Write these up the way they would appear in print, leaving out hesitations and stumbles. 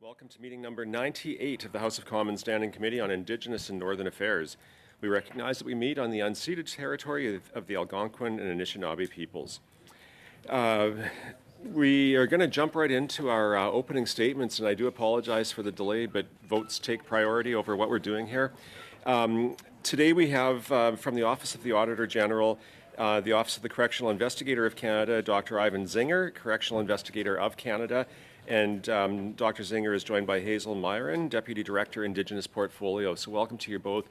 Welcome to meeting number 98 of the House of Commons Standing Committee on Indigenous and Northern Affairs. We recognize that we meet on the unceded territory of the Algonquin and Anishinaabe peoples. We are going to jump right into our opening statements, and I do apologize for the delay, but votes take priority over what we're doing here. Today we have from the Office of the Auditor General, the Office of the Correctional Investigator of Canada, Dr. Ivan Zinger, Correctional Investigator of Canada, and Dr. Zinger is joined by Hazel Myron, Deputy Director, Indigenous Portfolio. So welcome to you both.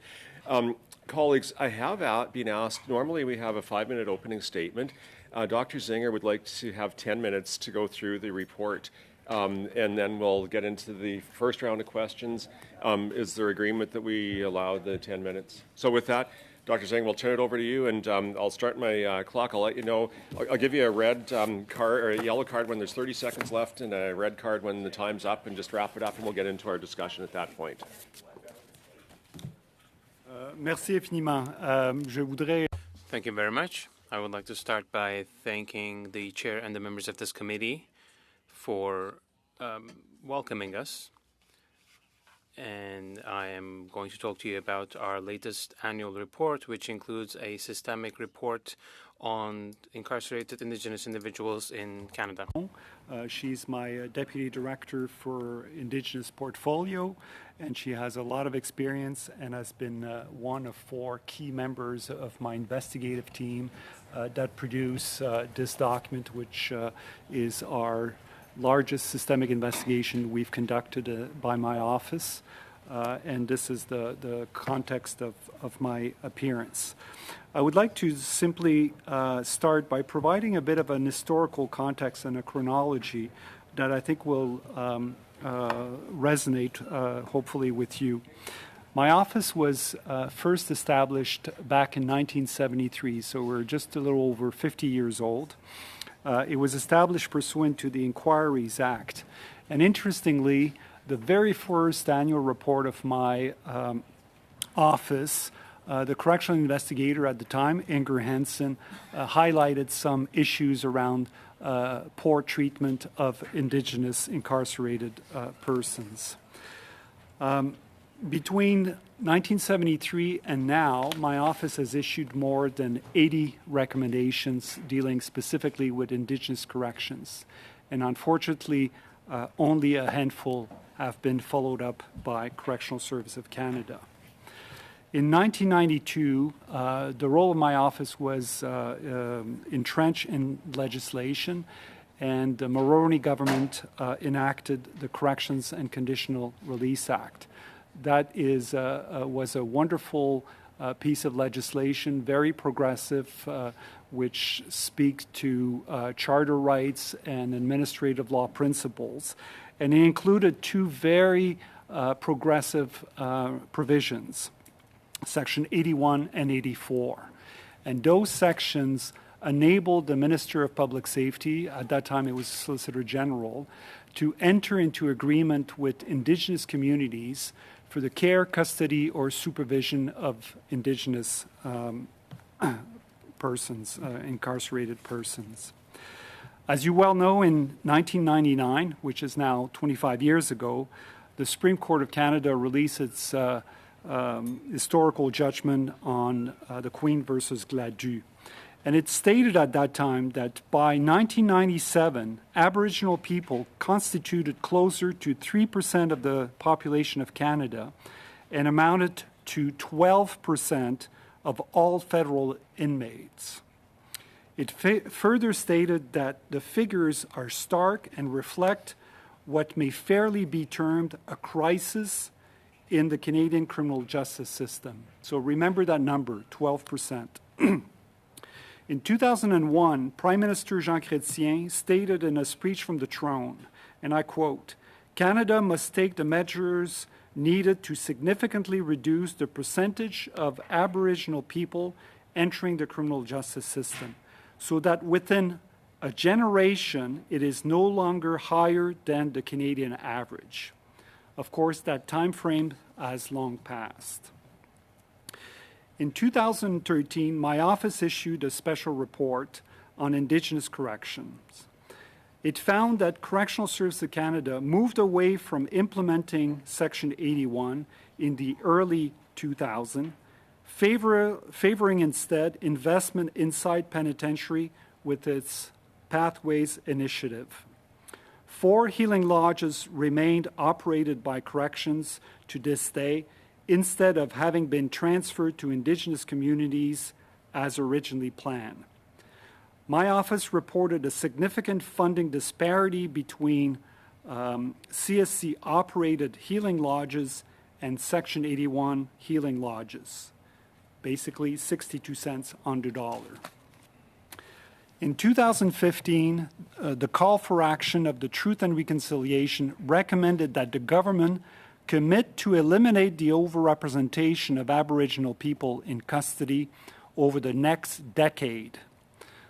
Colleagues, I have been asked, normally we have a 5-minute opening statement. Dr. Zinger would like to have 10 minutes to go through the report, and then we'll get into the first round of questions. Is there agreement that we allow the 10 minutes? So with that, Dr. Zinger, we'll turn it over to you, and I'll start my clock. I'll let you know. I'll give you a red card or a yellow card when there's 30 seconds left, and a red card when the time's up, and just wrap it up, and we'll get into our discussion at that point. Merci infiniment. Je voudrais... Thank you very much. I would like to start by thanking the chair and the members of this committee for welcoming us. And I am going to talk to you about our latest annual report, which includes a systemic report on incarcerated Indigenous individuals in Canada. She's my Deputy Director for Indigenous Portfolio, and she has a lot of experience and has been one of 4 key members of my investigative team that produce this document, which is our largest systemic investigation we've conducted by my office, and this is the context of my appearance. I would like to simply start by providing a bit of an historical context and a chronology that I think will resonate hopefully with you. My office was first established back in 1973, so we're just a little over 50 years old. It was established pursuant to the Inquiries Act. And interestingly, the very first annual report of my office, the correctional investigator at the time, Inger Hansen, highlighted some issues around poor treatment of Indigenous incarcerated persons. Between 1973 and now, my office has issued more than 80 recommendations dealing specifically with Indigenous corrections. And unfortunately, only a handful have been followed up by Correctional Service of Canada. In 1992, the role of my office was entrenched in legislation, and the Mulroney government enacted the Corrections and Conditional Release Act. That was a wonderful piece of legislation, very progressive, which speaks to charter rights and administrative law principles. And it included 2 very progressive provisions, Section 81 and 84. And those sections enabled the Minister of Public Safety, at that time it was Solicitor General, to enter into agreement with Indigenous communities for the care, custody, or supervision of Indigenous persons, incarcerated persons. As you well know, in 1999, which is now 25 years ago, the Supreme Court of Canada released its historical judgment on the Queen versus Gladue. And it stated at that time that by 1997, Aboriginal people constituted closer to 3% of the population of Canada and amounted to 12% of all federal inmates. It further stated that the figures are stark and reflect what may fairly be termed a crisis in the Canadian criminal justice system. So remember that number, 12%. In 2001, Prime Minister Jean Chrétien stated in a speech from the throne, and I quote, "Canada must take the measures needed to significantly reduce the percentage of Aboriginal people entering the criminal justice system, so that within a generation it is no longer higher than the Canadian average." Of course, that time frame has long passed. In 2013, my office issued a special report on Indigenous corrections. It found that Correctional Services of Canada moved away from implementing Section 81 in the early 2000s, favoring instead investment inside penitentiary with its Pathways initiative. 4 healing lodges remained operated by corrections to this day, instead of having been transferred to Indigenous communities as originally planned. My office reported a significant funding disparity between CSC-operated healing lodges and Section 81 healing lodges, basically 62 cents on the dollar. In 2015, the Call for Action of the Truth and Reconciliation recommended that the government commit to eliminate the overrepresentation of Aboriginal people in custody over the next decade.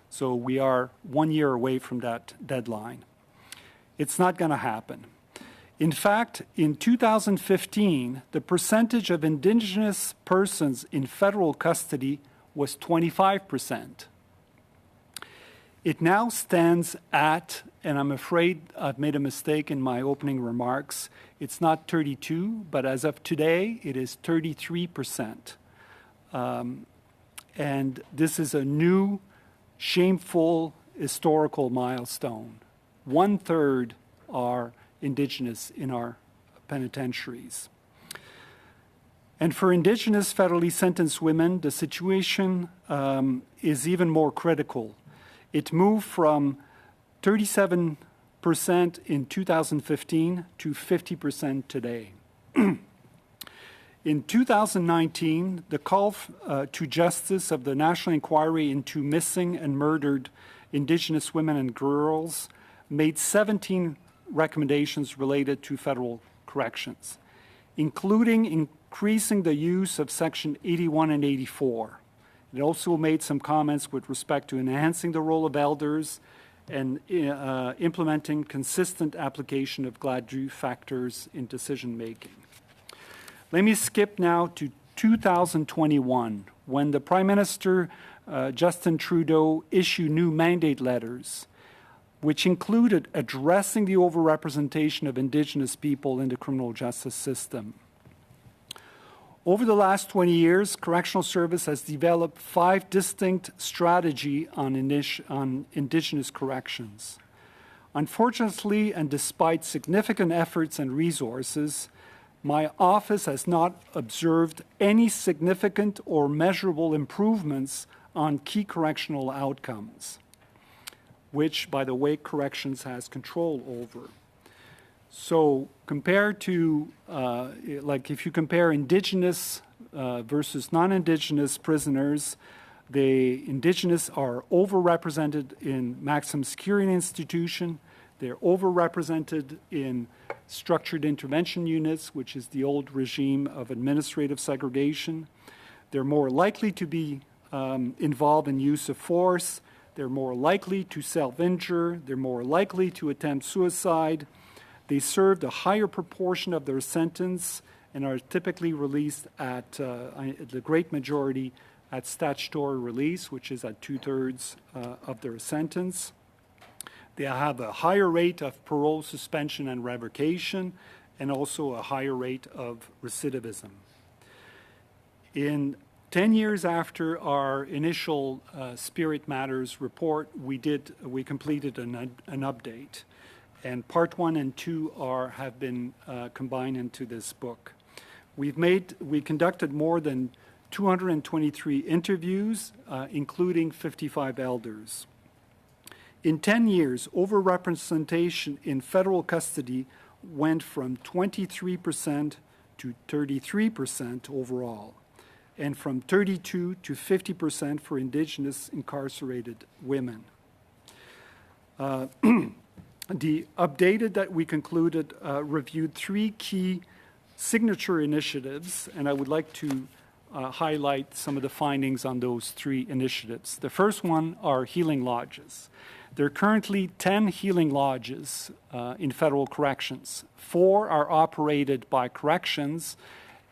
So we are 1 year away from that deadline. It's not going to happen. In fact, in 2015, the percentage of Indigenous persons in federal custody was 25%. It now stands at, and I'm afraid I've made a mistake in my opening remarks, it's not 32, but as of today, it is 33%. And this is a new, shameful, historical milestone. 1/3 are Indigenous in our penitentiaries. And for Indigenous federally sentenced women, the situation is even more critical. It moved from 37% in 2015 to 50% today. In 2019, the call to justice of the National Inquiry into Missing and Murdered Indigenous Women and Girls made 17 recommendations related to federal corrections, including increasing the use of Section 81 and 84. It also made some comments with respect to enhancing the role of elders and implementing consistent application of Gladue factors in decision-making. Let me skip now to 2021, when the Prime Minister, Justin Trudeau, issued new mandate letters, which included addressing the overrepresentation of Indigenous people in the criminal justice system. Over the last 20 years, Correctional Service has developed 5 distinct strategies on Indigenous corrections. Unfortunately, and despite significant efforts and resources, my office has not observed any significant or measurable improvements on key correctional outcomes, which, by the way, corrections has control over. So compared to, if you compare Indigenous versus non-Indigenous prisoners, the Indigenous are overrepresented in maximum security institution. They're overrepresented in structured intervention units, which is the old regime of administrative segregation. They're more likely to be involved in use of force. They're more likely to self-injure. They're more likely to attempt suicide. They served a higher proportion of their sentence and are typically released at the great majority at statutory release, which is at 2/3 of their sentence. They have a higher rate of parole suspension and revocation, and also a higher rate of recidivism. In 10 years after our initial Spirit Matters report, we completed an update. And part 1 and 2 have been combined into this book. We conducted more than 223 interviews, including 55 elders. In 10 years, overrepresentation in federal custody went from 23% to 33% overall, and from 32% to 50% for Indigenous incarcerated women. The updated that we concluded reviewed 3 key signature initiatives, and I would like to highlight some of the findings on those 3 initiatives. The first one are healing lodges. There are currently 10 healing lodges in federal corrections. 4 are operated by corrections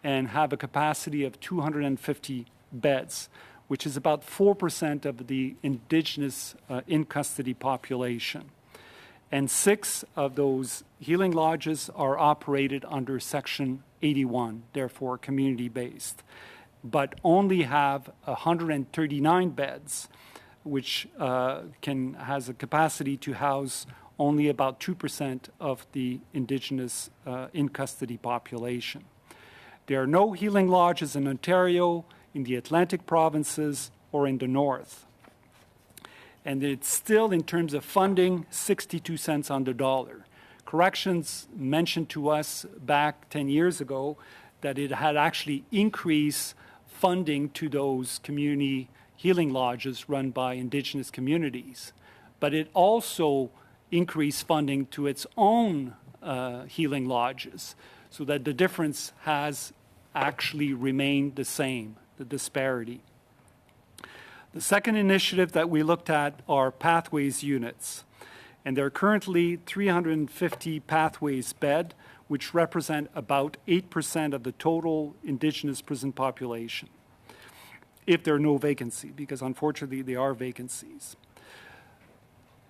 and have a capacity of 250 beds, which is about 4% of the Indigenous in-custody population. and 6 of those healing lodges are operated under Section 81, therefore community-based, but only have 139 beds, which has a capacity to house only about 2% of the Indigenous in-custody population. There are no healing lodges in Ontario, in the Atlantic provinces, or in the north. And it's still, in terms of funding, 62 cents on the dollar. Corrections mentioned to us back 10 years ago that it had actually increased funding to those community healing lodges run by Indigenous communities. But it also increased funding to its own healing lodges, so that the difference has actually remained the same, the disparity. The second initiative that we looked at are Pathways units. And there are currently 350 Pathways bed, which represent about 8% of the total Indigenous prison population, if there are no vacancy, because unfortunately there are vacancies.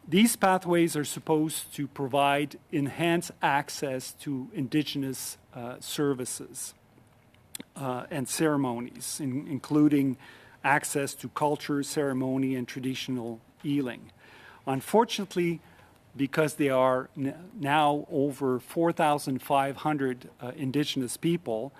These pathways are supposed to provide enhanced access to Indigenous services and ceremonies, including access to culture, ceremony, and traditional healing. Unfortunately, because there are now over 4,500 Indigenous people,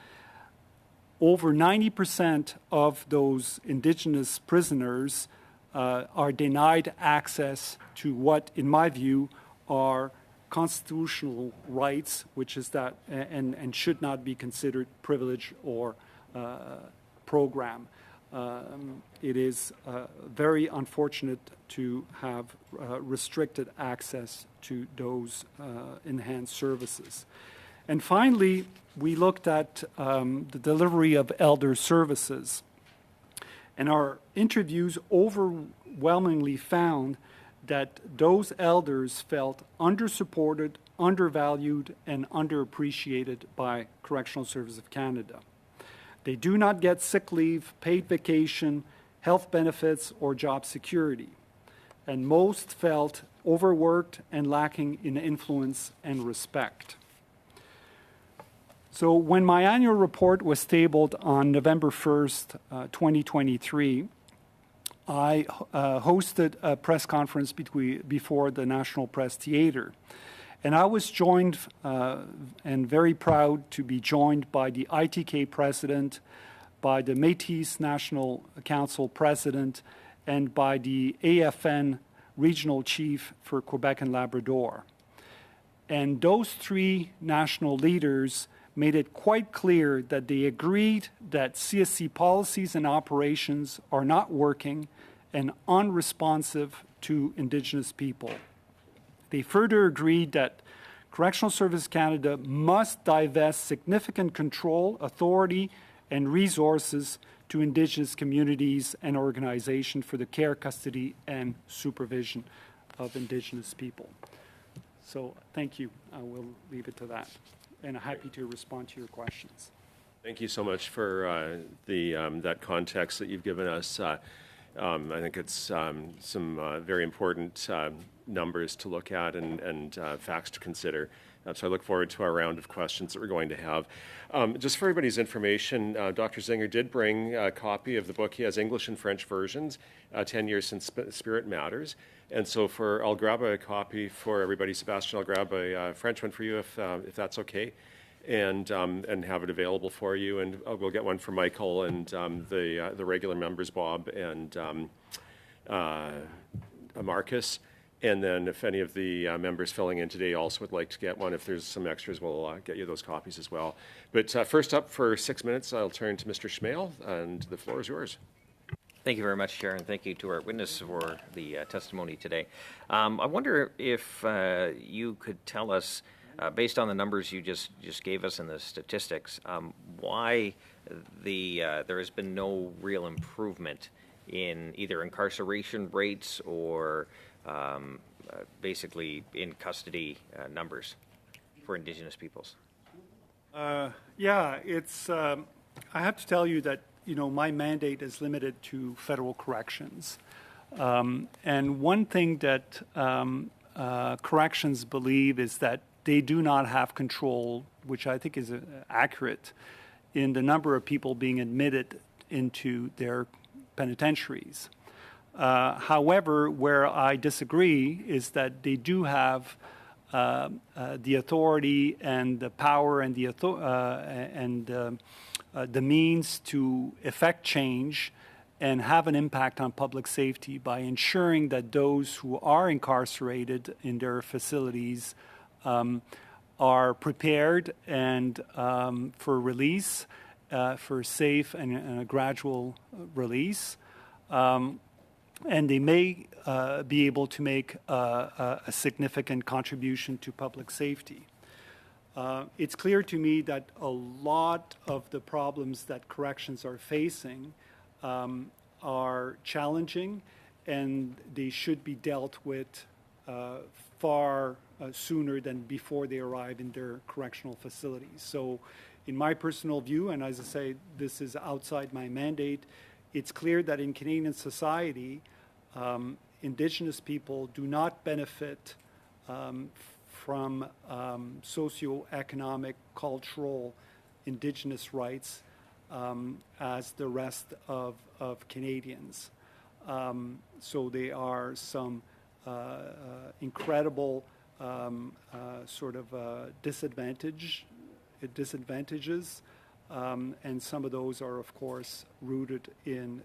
over 90% of those Indigenous prisoners are denied access to what, in my view, are constitutional rights, which is that, and should not be considered privilege or program. It is very unfortunate to have restricted access to those enhanced services. And finally, we looked at the delivery of elder services. And our interviews overwhelmingly found that those elders felt undersupported, undervalued, and underappreciated by Correctional Services of Canada. They do not get sick leave, paid vacation, health benefits, or job security. And most felt overworked and lacking in influence and respect. So when my annual report was tabled on November 1st, 2023, I hosted a press conference before the National Press Theatre. And I was joined, and very proud to be joined by the ITK president, by the Métis National Council president, and by the AFN regional chief for Quebec and Labrador. And those 3 national leaders made it quite clear that they agreed that CSC policies and operations are not working and unresponsive to Indigenous people. They further agreed that Correctional Services Canada must divest significant control, authority, and resources to Indigenous communities and organizations for the care, custody, and supervision of Indigenous people. So thank you. I will leave it to that. And I'm happy to respond to your questions. Thank you so much for that context that you've given us. I think it's some very important numbers to look at and facts to consider. So I look forward to our round of questions that we're going to have. Just for everybody's information, Dr. Zinger did bring a copy of the book. He has English and French versions, 10 Years Since Spirit Matters. And so I'll grab a copy for everybody. Sebastian, I'll grab a French one for you if that's okay, and have it available for you. And we'll get one for Michael and the regular members, Bob and Marcus. And then if any of the members filling in today also would like to get one, if there's some extras, we'll get you those copies as well. But first up for 6 minutes, I'll turn to Mr. Schmale, and the floor is yours. Thank you very much, Chair, and thank you to our witness for the testimony today. I wonder if you could tell us, based on the numbers you just gave us and the statistics, why there has been no real improvement in either incarceration rates or basically in custody numbers for Indigenous peoples. Yeah, it's. I have to tell you that my mandate is limited to federal corrections, and one thing that corrections believe is that they do not have control, which I think is accurate, in the number of people being admitted into their penitentiaries. However, where I disagree is that they do have the authority and the power and the means to effect change and have an impact on public safety by ensuring that those who are incarcerated in their facilities are prepared and for release, for safe and a gradual release. And they may be able to make a significant contribution to public safety. It's clear to me that a lot of the problems that corrections are facing are challenging, and they should be dealt with far sooner than before they arrive in their correctional facilities. So in my personal view, and as I say, this is outside my mandate, it's clear that in Canadian society, Indigenous people do not benefit from socioeconomic, cultural, Indigenous rights as the rest of Canadians. So there are some incredible sort of disadvantages, and some of those are, of course, rooted in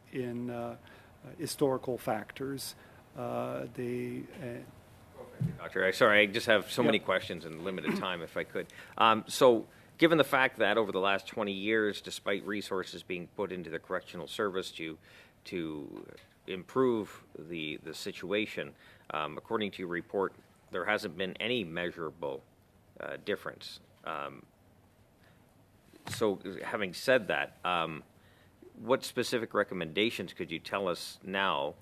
historical factors. Doctor, sorry, I just have so many questions in limited time, if I could. So, given the fact that over the last 20 years, despite resources being put into the correctional service to improve the situation, according to your report, there hasn't been any measurable difference. So, having said that, what specific recommendations could you tell us now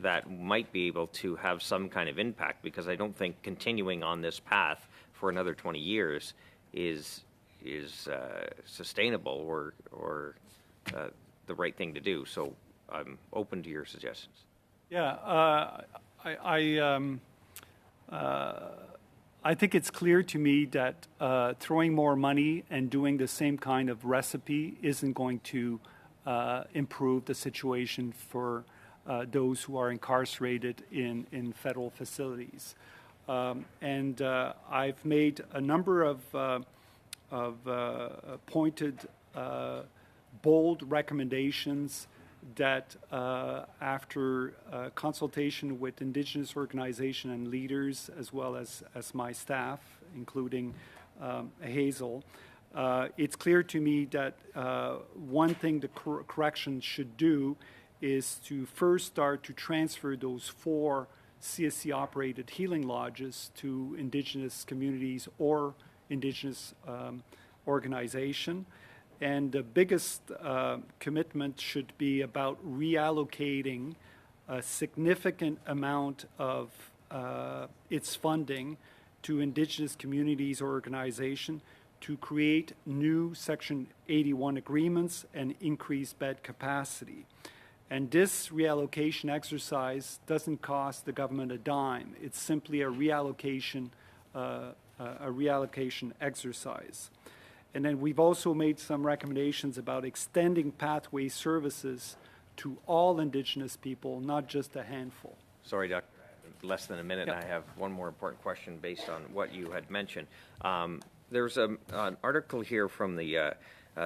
that might be able to have some kind of impact? Because I don't think continuing on this path for another 20 years is sustainable or the right thing to do. So I'm open to your suggestions. Yeah, I think it's clear to me that throwing more money and doing the same kind of recipe isn't going to improve the situation for those who are incarcerated in federal facilities. And I've made a number of pointed, bold recommendations that after consultation with Indigenous organization and leaders, as well as my staff, including Hazel, it's clear to me that one thing the corrections should do is to first start to transfer those 4 CSC-operated healing lodges to Indigenous communities or Indigenous organization. And the biggest commitment should be about reallocating a significant amount of its funding to Indigenous communities or organization to create new Section 81 agreements and increase bed capacity. And this reallocation exercise doesn't cost the government a dime. It's simply a reallocation exercise. And then we've also made some recommendations about extending pathway services to all Indigenous people, not just a handful. Sorry, Doctor, less than a minute. Yep. I have one more important question based on what you had mentioned. There's an article here from the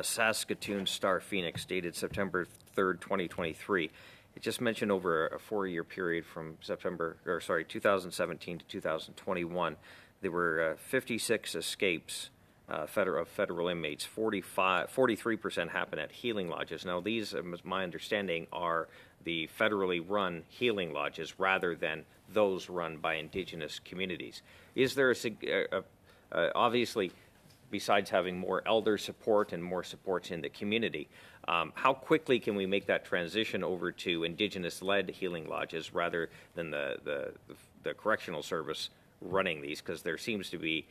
Saskatoon Star Phoenix dated September 3rd, 2023. It just mentioned over a 4-year period from 2017 to 2021, there were 56 escapes of federal inmates. 43% happened at healing lodges. Now, these, my understanding, are the federally run healing lodges rather than those run by Indigenous communities. Is there obviously, besides having more elder support and more supports in the community, how quickly can we make that transition over to Indigenous-led healing lodges rather than the correctional service running these? Because there seems to be,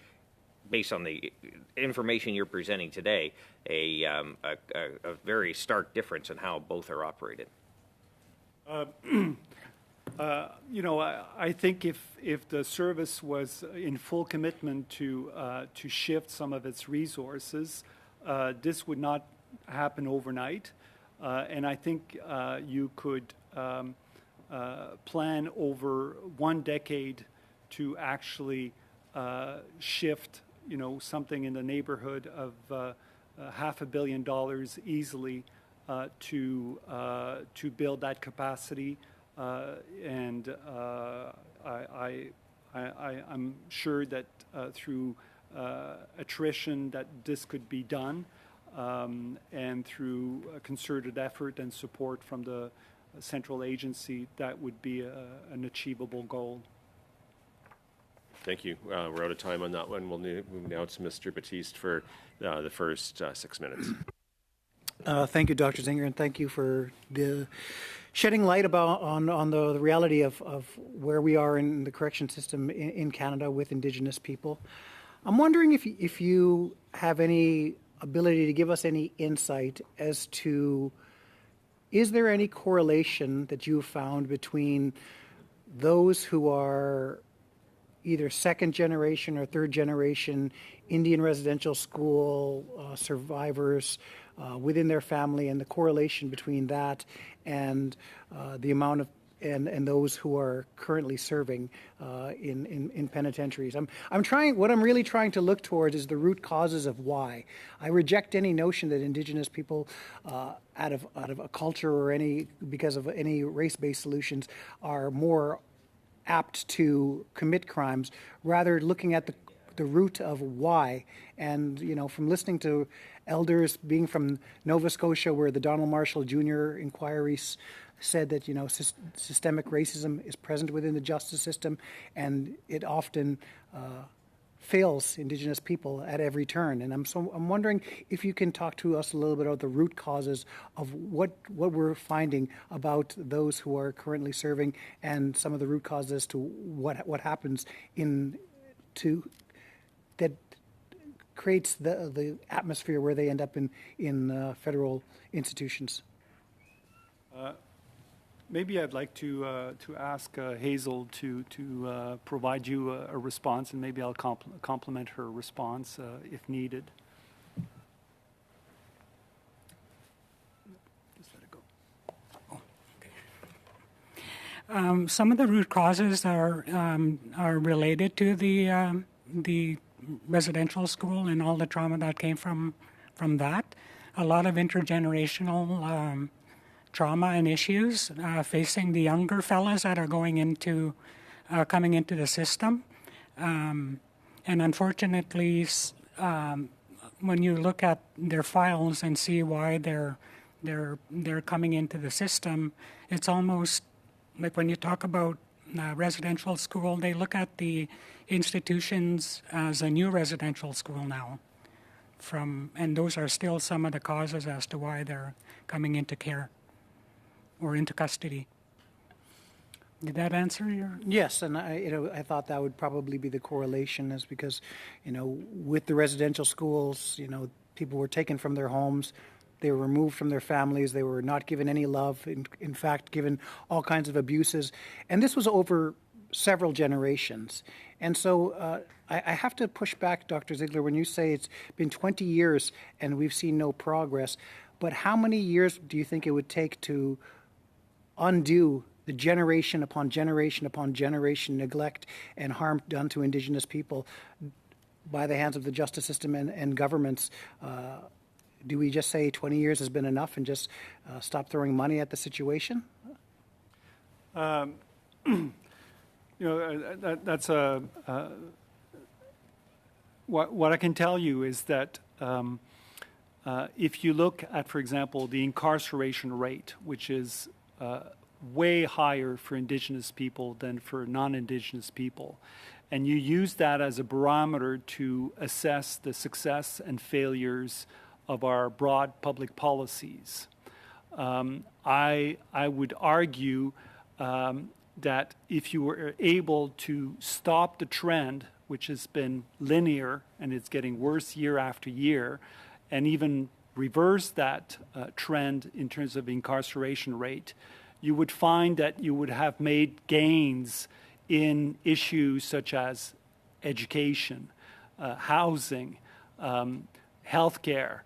based on the information you're presenting today, a very stark difference in how both are operated. I think if the service was in full commitment to shift some of its resources, this would not happen overnight. And I think you could plan over 1 decade to actually shift, something in the neighborhood of $500 million easily to build that capacity. I'm sure that through attrition that this could be done, and through a concerted effort and support from the central agency, that would be an achievable goal. Thank you. We're out of time on that one. We'll move now to Mr. Batiste for the first 6 minutes. Thank you, Dr. Zinger, and thank you for the shedding light on the reality of where we are in the correction system in Canada with Indigenous people. I'm wondering if you have any ability to give us any insight as to, is there any correlation that you have found between those who are either second generation or third generation Indian residential school survivors within their family, and the correlation between that and the amount of and those who are currently serving in penitentiaries. What I'm really trying to look towards is the root causes of why. I reject any notion that Indigenous people, out of a culture or because of any race-based solutions, are more apt to commit crimes. Rather, looking at the root of why. And, from listening to elders, being from Nova Scotia, where the Donald Marshall Jr. inquiries said that, systemic racism is present within the justice system, and it often fails Indigenous people at every turn. And I'm wondering if you can talk to us a little bit about the root causes of what we're finding about those who are currently serving, and some of the root causes as to what happens that creates the atmosphere where they end up in federal institutions. Maybe I'd like to ask Hazel to provide you a response, and maybe I'll complement her response if needed. Just let it go. Oh, okay. Some of the root causes are related to the residential school and all the trauma that came from that. A lot of intergenerational trauma and issues facing the younger fellas that are coming into the system, and unfortunately, when you look at their files and see why they're coming into the system, it's almost like when you talk about residential school, they look at the institutions as a new residential school now. And those are still some of the causes as to why they're coming into care or into custody. Did that answer your? Yes, and I thought that would probably be the correlation, is because, with the residential schools, people were taken from their homes, they were removed from their families, they were not given any love, in fact, given all kinds of abuses, and this was over several generations. And so I have to push back, Dr. Ziegler, when you say it's been 20 years and we've seen no progress, but how many years do you think it would take to undo the generation upon generation upon generation neglect and harm done to Indigenous people by the hands of the justice system and governments? Do we just say 20 years has been enough and just stop throwing money at the situation? That's what I can tell you is that if you look at, for example, the incarceration rate, which is way higher for Indigenous people than for non-Indigenous people, and you use that as a barometer to assess the success and failures of our broad public policies, I would argue that if you were able to stop the trend, which has been linear and it's getting worse year after year, and even reverse that trend in terms of incarceration rate, you would find that you would have made gains in issues such as education, housing, healthcare,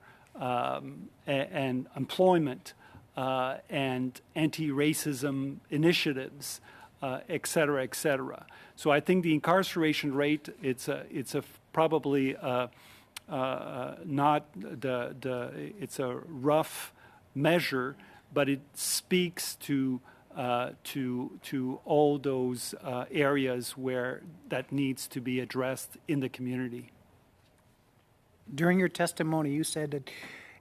and employment, and anti-racism initiatives, et cetera, et cetera. So I think the incarceration rate, it's probably not it's a rough measure, but it speaks to all those areas where that needs to be addressed in the community. During your testimony, you said that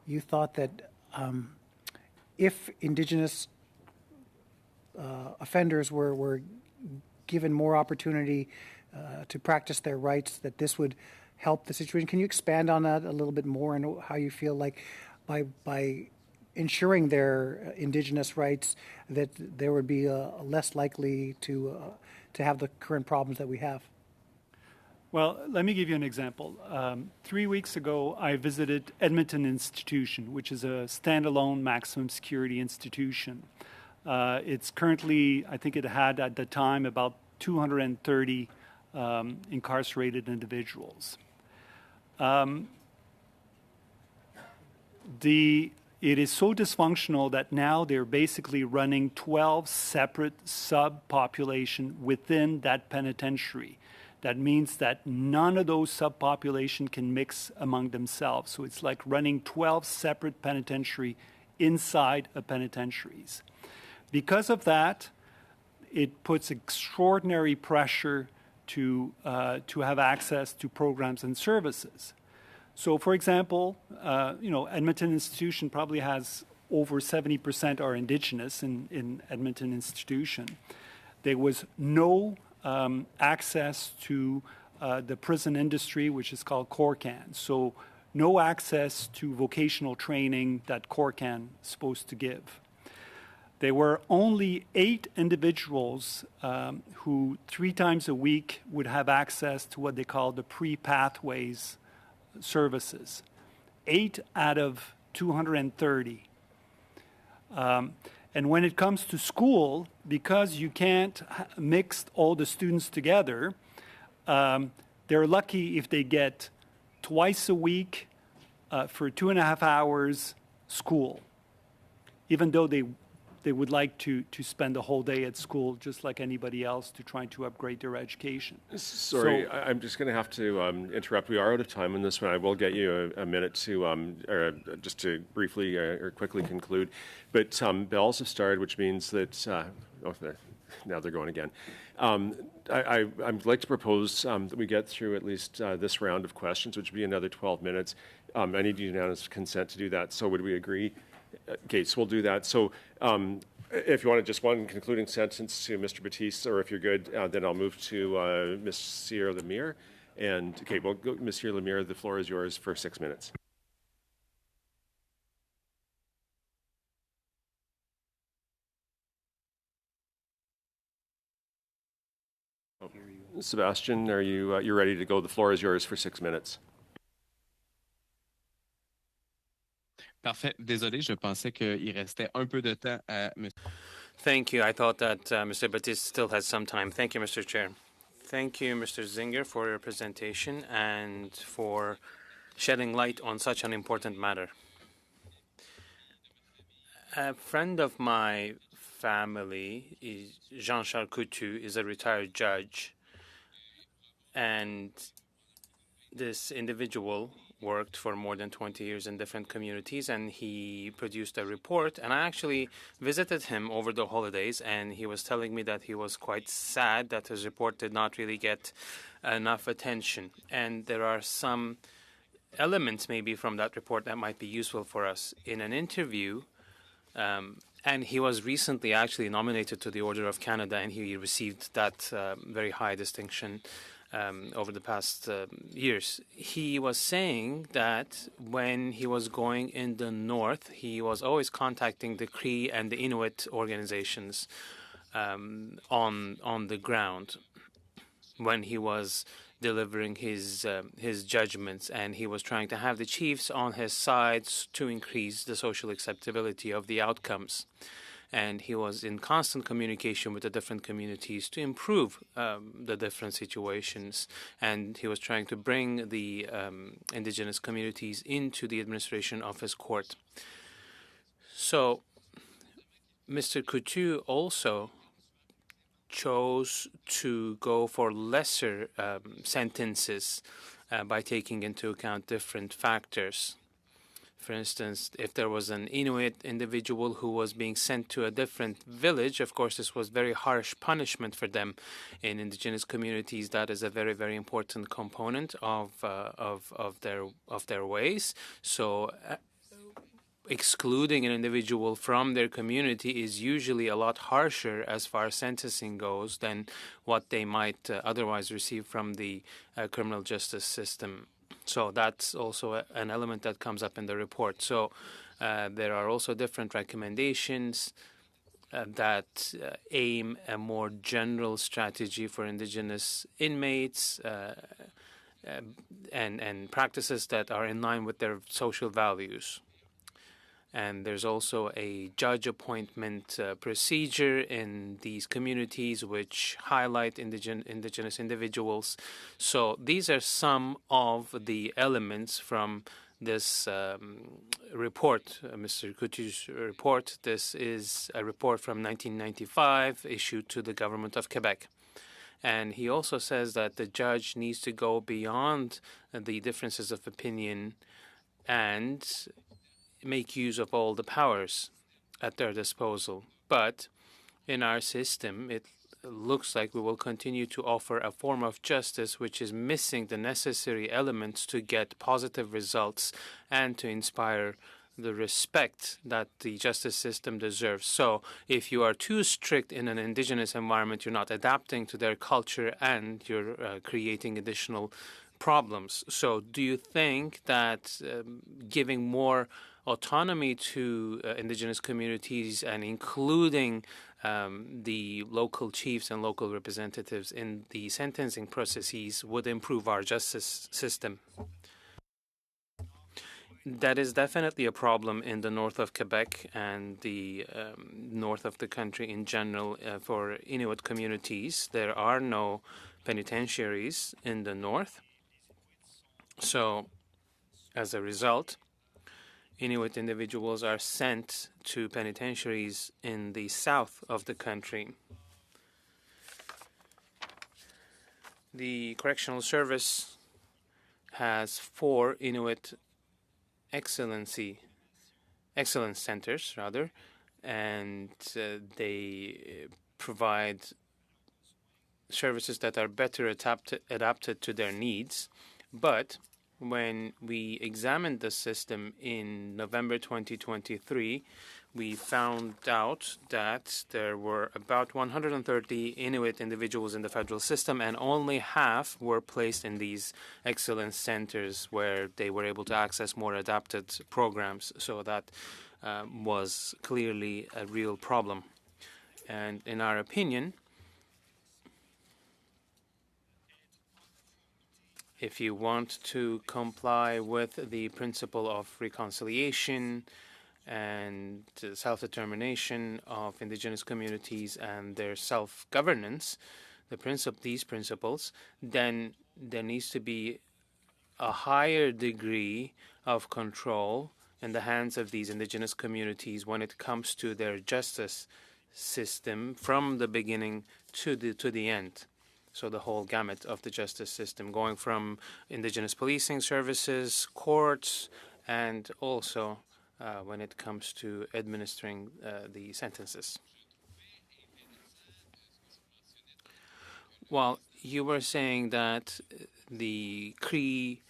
you thought that if Indigenous offenders were given more opportunity to practice their rights, that this would help the situation. Can you expand on that a little bit more and how you feel like by ensuring their Indigenous rights that there would be less likely to have the current problems that we have? Well, let me give you an example. 3 weeks ago, I visited Edmonton Institution, which is a standalone maximum security institution. It's currently, I think it had at the time about 230 incarcerated individuals. It is so dysfunctional that now they're basically running 12 separate subpopulation within that penitentiary. That means that none of those subpopulation can mix among themselves. So it's like running 12 separate penitentiary inside of penitentiaries. Because of that, it puts extraordinary pressure to have access to programs and services. So, for example, Edmonton Institution probably has over 70% are Indigenous in Edmonton Institution. There was no access to the prison industry, which is called Corcan. So no access to vocational training that Corcan is supposed to give. There were only 8 individuals who 3 times a week would have access to what they call the pre-pathways services. 8 out of 230. And when it comes to school, because you can't mix all the students together, they're lucky if they get twice a week for 2.5 hours school, even though they would like to spend the whole day at school just like anybody else to try to upgrade their education. Sorry, I'm just going to have to interrupt. We are out of time on this one. I will get you a minute to just to briefly or quickly conclude. But bells have started, which means that now they're going again. I'd like to propose that we get through at least this round of questions, which would be another 12 minutes. I need unanimous consent to do that. So would we agree? Okay, so we'll do that. So if you want just one concluding sentence to Mr. Batiste, or if you're good, then I'll move to Monsieur Lemire. And, okay, well, go, Monsieur Lemire, the floor is yours for 6 minutes. Oh, Sebastian, are you're ready to go? The floor is yours for 6 minutes. Parfait. Désolé, je pensais qu'il restait un peu de temps à M. Thank you. I thought that Mr. Batiste still had some time. Thank you, Mr. Chair. Thank you, Mr. Zinger, for your presentation and for shedding light on such an important matter. A friend of my family, Jean-Charles Coutu, is a retired judge, and this individual worked for more than 20 years in different communities, and he produced a report. And I actually visited him over the holidays, and he was telling me that he was quite sad that his report did not really get enough attention. And there are some elements maybe from that report that might be useful for us. In an interview, and he was recently actually nominated to the Order of Canada, and he received that very high distinction over the past years. He was saying that when he was going in the north, he was always contacting the Cree and the Inuit organizations on the ground when he was delivering his judgments, and he was trying to have the chiefs on his sides to increase the social acceptability of the outcomes. and he was in constant communication with the different communities to improve the different situations. And he was trying to bring the indigenous communities into the administration of his court. So Mr. Coutu also chose to go for lesser sentences by taking into account different factors. For instance, if there was an Inuit individual who was being sent to a different village, of course, this was very harsh punishment for them. In indigenous communities, that is a very, very important component of their ways. So excluding an individual from their community is usually a lot harsher as far as sentencing goes than what they might otherwise receive from the criminal justice system. So that's also an element that comes up in the report. So there are also different recommendations that aim a more general strategy for indigenous inmates and practices that are in line with their social values. And there's also a judge appointment procedure in these communities which highlight indigenous individuals. So these are some of the elements from this report, Mr. Coutu's report. This is a report from 1995 issued to the government of Quebec. And he also says that the judge needs to go beyond the differences of opinion and make use of all the powers at their disposal. But in our system, it looks like we will continue to offer a form of justice which is missing the necessary elements to get positive results and to inspire the respect that the justice system deserves. So if you are too strict in an indigenous environment, you're not adapting to their culture and you're creating additional problems. So do you think that giving more autonomy to indigenous communities and including the local chiefs and local representatives in the sentencing processes would improve our justice system? That is definitely a problem in the north of Quebec and the north of the country in general for Inuit communities. There are no penitentiaries in the north. So as a result, Inuit individuals are sent to penitentiaries in the south of the country. The Correctional Service has 4 Inuit excellence centers, and they provide services that are better adapted to their needs. But when we examined the system in November 2023, we found out that there were about 130 Inuit individuals in the federal system, and only half were placed in these excellence centers where they were able to access more adapted programs. So that was clearly a real problem. And in our opinion, if you want to comply with the principle of reconciliation and self-determination of indigenous communities and their self-governance, these principles, then there needs to be a higher degree of control in the hands of these indigenous communities when it comes to their justice system from the beginning to the end. So the whole gamut of the justice system, going from indigenous policing services, courts, and also when it comes to administering the sentences. Well, you were saying that the Cree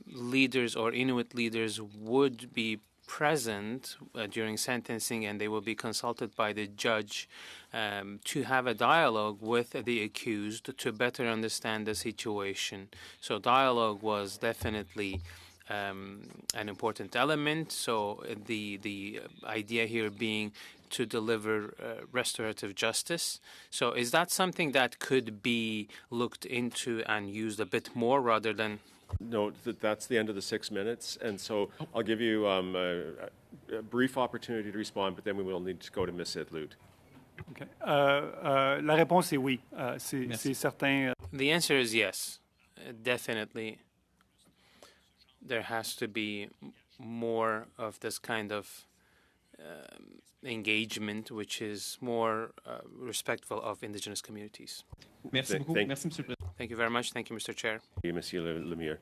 leaders or Inuit leaders would be present during sentencing, and they will be consulted by the judge to have a dialogue with the accused to better understand the situation. So dialogue was definitely an important element. So the idea here being to deliver restorative justice. So is that something that could be looked into and used a bit more rather than note that that's the end of the 6 minutes, and so I'll give you a brief opportunity to respond, but then we will need to go to Ms. Edloot. OK. La réponse est oui. C'est certain. The answer is yes. Definitely, there has to be more of this kind of engagement, which is more respectful of Indigenous communities. Merci beaucoup. Thank- Merci, Monsieur le Président. Thank you very much. Thank you, Mr. Chair. Monsieur Lemire.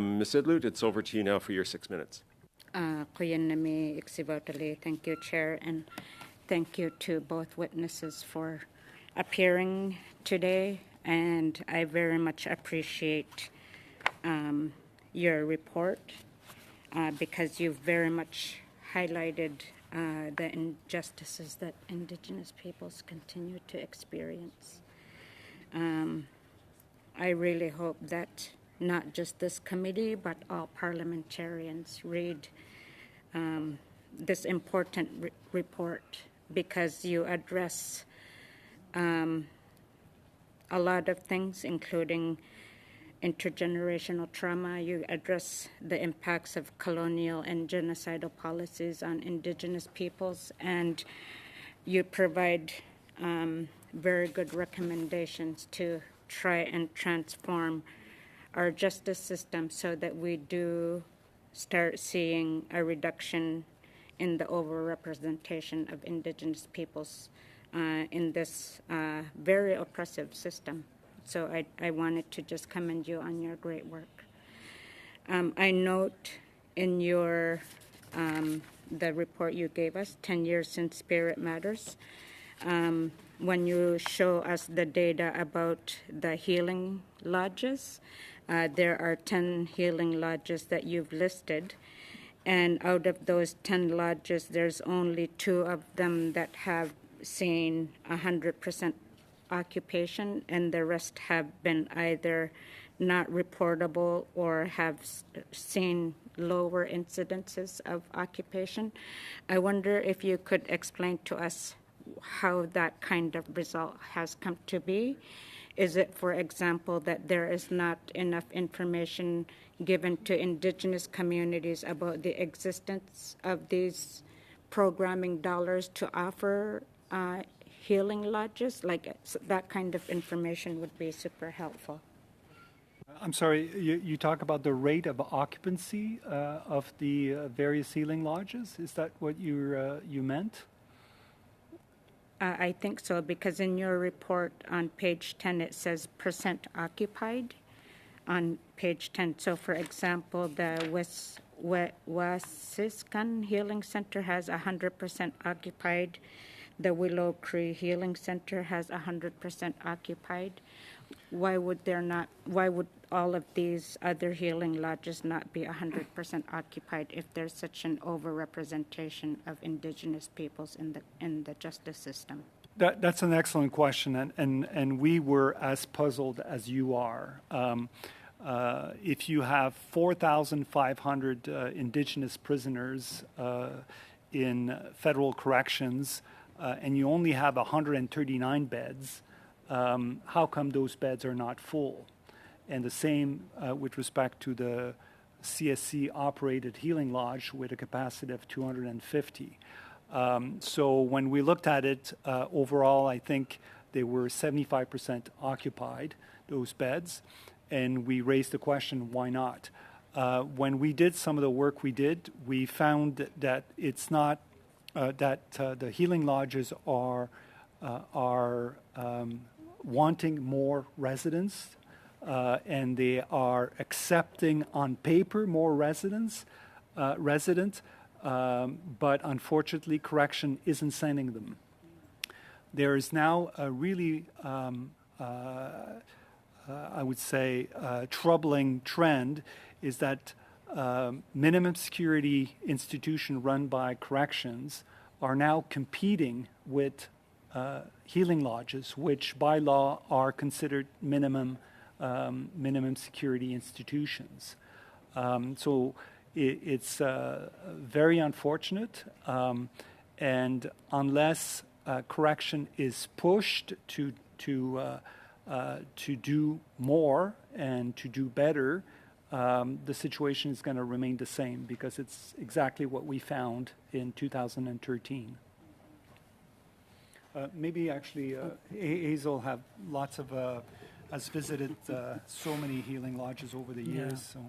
Ms. Edloot, it's over to you now for your 6 minutes. Kuyanami Iksivotali. Thank you, Chair, and thank you to both witnesses for appearing today. And I very much appreciate your report because you've very much highlighted the injustices that Indigenous peoples continue to experience. I really hope that not just this committee, but all parliamentarians read this important report because you address a lot of things, including intergenerational trauma. You address the impacts of colonial and genocidal policies on Indigenous peoples, and you provide very good recommendations to try and transform our justice system so that we do start seeing a reduction in the overrepresentation of Indigenous peoples in this very oppressive system. So I wanted to just commend you on your great work. I note in your the report you gave us, 10 years since Spirit Matters, when you show us the data about the healing lodges, there are 10 healing lodges that you've listed. And out of those 10 lodges, there's only 2 of them that have seen 100% occupation, and the rest have been either not reportable or have seen lower incidences of occupation. I wonder if you could explain to us how that kind of result has come to be. Is it, for example, that there is not enough information given to Indigenous communities about the existence of these programming dollars to offer healing lodges? Like that kind of information would be super helpful. I'm sorry, you talk about the rate of occupancy of the various healing lodges? Is that what you meant? I think so, because in your report on page 10, it says percent occupied on page 10. So, for example, the Wasiskan Healing Center has 100% occupied. The Willow Cree Healing Center has 100% occupied. Why would all of these other healing lodges not be 100% occupied if there's such an overrepresentation of Indigenous peoples in the justice system? That's an excellent question, and we were as puzzled as you are. If you have 4,500 Indigenous prisoners in federal corrections, and you only have 139 beds, how come those beds are not full? And the same with respect to the CSC-operated healing lodge with a capacity of 250. So when we looked at it, overall, I think they were 75% occupied, those beds, and we raised the question, why not? When we did some of the work we did, we found that it's not that the healing lodges are wanting more residents, and they are accepting on paper more residents, but unfortunately, correction isn't sending them. There is now a really, I would say, troubling trend is that minimum security institutions run by corrections are now competing with healing lodges, which by law are considered minimum security institutions. So it's very unfortunate, and unless correction is pushed to do more and to do better, the situation is going to remain the same because it's exactly what we found in 2013. Maybe actually Hazel have lots of has visited so many healing lodges over the years. So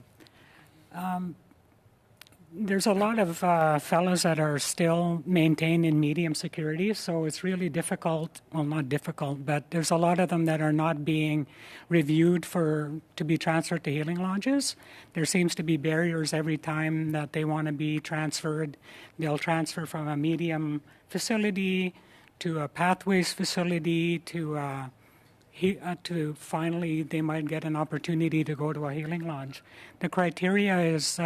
There's a lot of fellows that are still maintained in medium security, so it's really difficult. Well, not difficult, but there's a lot of them that are not being reviewed to be transferred to healing lodges. There seems to be barriers every time that they want to be transferred. They'll transfer from a medium facility to a pathways facility to finally they might get an opportunity to go to a healing lodge. The criteria is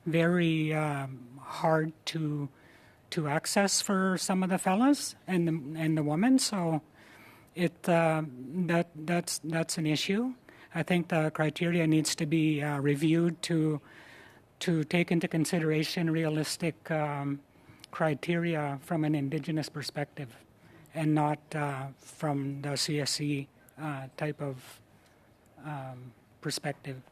very hard to access for some of the fellas and the women, so that's an issue. I think the criteria needs to be reviewed to take into consideration realistic criteria from an Indigenous perspective, and not from the CSC type of perspective.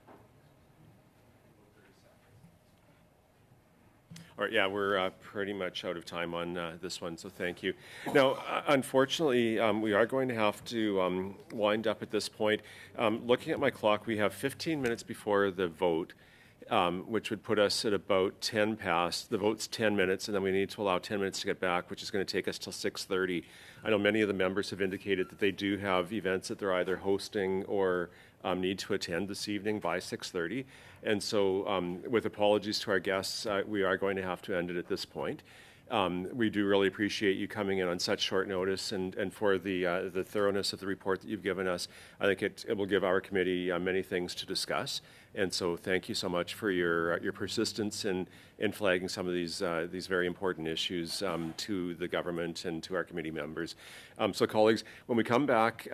All right, yeah, we're pretty much out of time on this one, so thank you. Now, unfortunately, we are going to have to wind up at this point. Looking at my clock, we have 15 minutes before the vote, which would put us at about 10 past. The vote's 10 minutes, and then we need to allow 10 minutes to get back, which is going to take us till 6:30. I know many of the members have indicated that they do have events that they're either hosting or need to attend this evening by 6:30. And so with apologies to our guests, we are going to have to end it at this point. We do really appreciate you coming in on such short notice and for the thoroughness of the report that you've given us. I think it will give our committee many things to discuss. And so thank you so much for your persistence in flagging some of these very important issues to the government and to our committee members. So colleagues, when we come back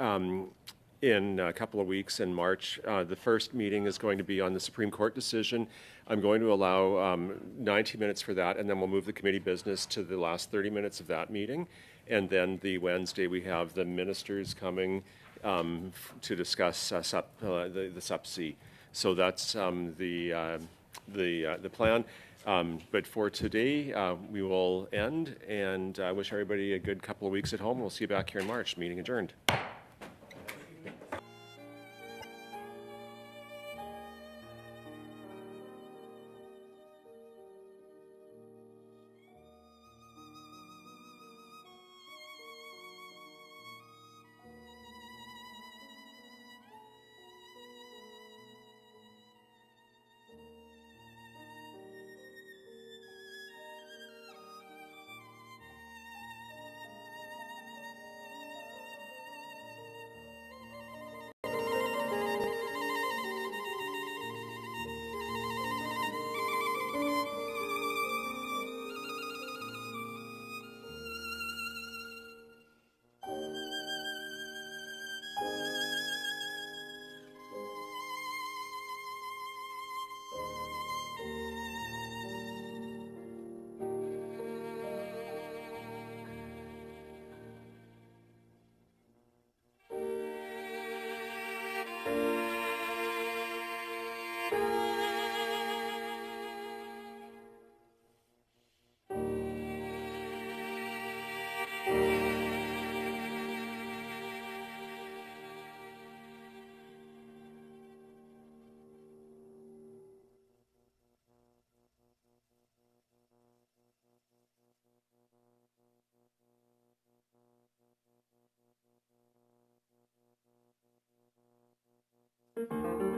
in a couple of weeks in March, the first meeting is going to be on the Supreme Court decision. I'm going to allow 90 minutes for that, and then we'll move the committee business to the last 30 minutes of that meeting. And then the Wednesday, we have the ministers coming to discuss the SUP-C. So that's the plan. But for today, we will end, and I wish everybody a good couple of weeks at home. We'll see you back here in March. Meeting adjourned. Thank you.